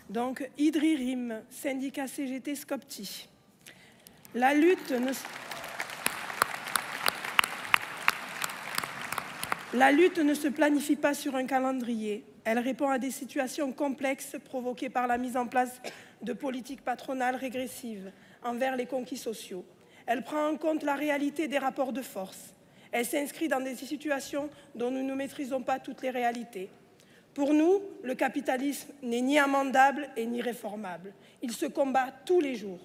Donc, Idririm, syndicat CGT Skopti. La lutte ne se planifie pas sur un calendrier. Elle répond à des situations complexes provoquées par la mise en place de politiques patronales régressives envers les conquis sociaux. Elle prend en compte la réalité des rapports de force. Elle s'inscrit dans des situations dont nous ne maîtrisons pas toutes les réalités. Pour nous, le capitalisme n'est ni amendable et ni réformable. Il se combat tous les jours.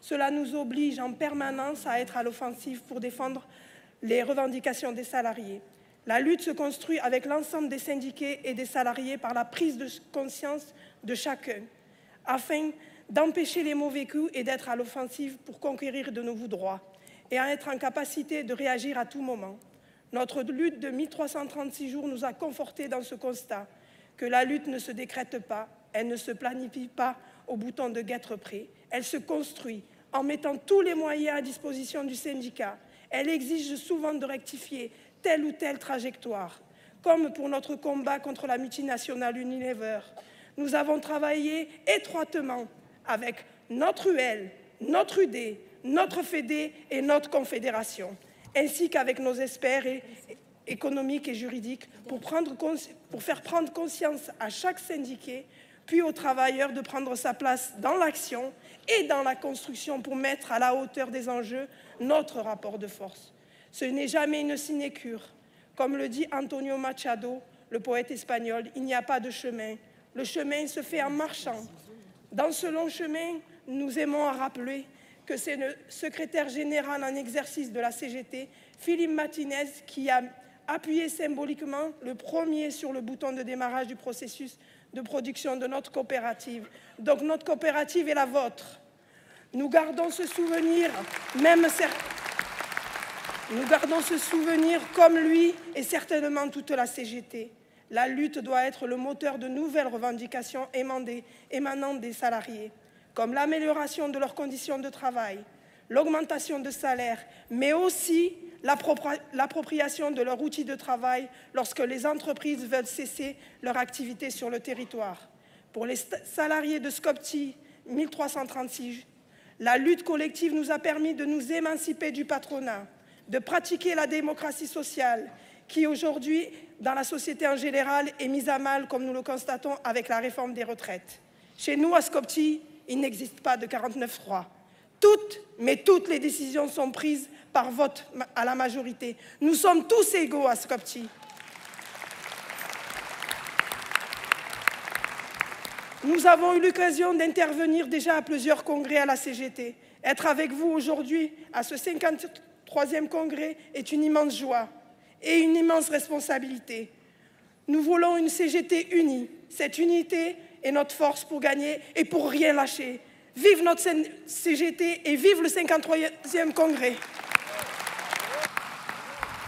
Cela nous oblige en permanence à être à l'offensive pour défendre les revendications des salariés. La lutte se construit avec l'ensemble des syndiqués et des salariés par la prise de conscience de chacun, afin d'empêcher les mauvais coups et d'être à l'offensive pour conquérir de nouveaux droits et à être en capacité de réagir à tout moment. Notre lutte de 1336 jours nous a confortés dans ce constat que la lutte ne se décrète pas, elle ne se planifie pas au bouton de guêtre prêt, elle se construit en mettant tous les moyens à disposition du syndicat. Elle exige souvent de rectifier telle ou telle trajectoire, comme pour notre combat contre la multinationale Unilever. Nous avons travaillé étroitement avec notre UL, notre UD, notre FEDE et notre Confédération, ainsi qu'avec nos experts économiques et juridiques pour faire prendre conscience à chaque syndiqué, puis aux travailleurs de prendre sa place dans l'action et dans la construction pour mettre à la hauteur des enjeux notre rapport de force. Ce n'est jamais une sinécure. Comme le dit Antonio Machado, le poète espagnol, il n'y a pas de chemin. Le chemin se fait en marchant. Dans ce long chemin, nous aimons à rappeler que c'est le secrétaire général en exercice de la CGT, Philippe Martinez, qui a appuyé symboliquement le premier sur le bouton de démarrage du processus de production de notre coopérative. Donc notre coopérative est la vôtre. Nous gardons ce souvenir, nous gardons ce souvenir comme lui et certainement toute la CGT. La lutte doit être le moteur de nouvelles revendications émanant des salariés, comme l'amélioration de leurs conditions de travail, l'augmentation de salaire, mais aussi l'appropriation de leurs outils de travail lorsque les entreprises veulent cesser leur activité sur le territoire. Pour les salariés de Skopti 1336, la lutte collective nous a permis de nous émanciper du patronat, de pratiquer la démocratie sociale qui aujourd'hui, dans la société en général, est mise à mal, comme nous le constatons avec la réforme des retraites. Chez nous, à Skopti, il n'existe pas de 49.3. Toutes les décisions sont prises par vote à la majorité. Nous sommes tous égaux à Skopti. Nous avons eu l'occasion d'intervenir déjà à plusieurs congrès à la CGT. Être avec vous aujourd'hui à ce 53e congrès est une immense joie et une immense responsabilité. Nous voulons une CGT unie. Cette unité est notre force pour gagner et pour rien lâcher. Vive notre CGT et vive le 53e congrès.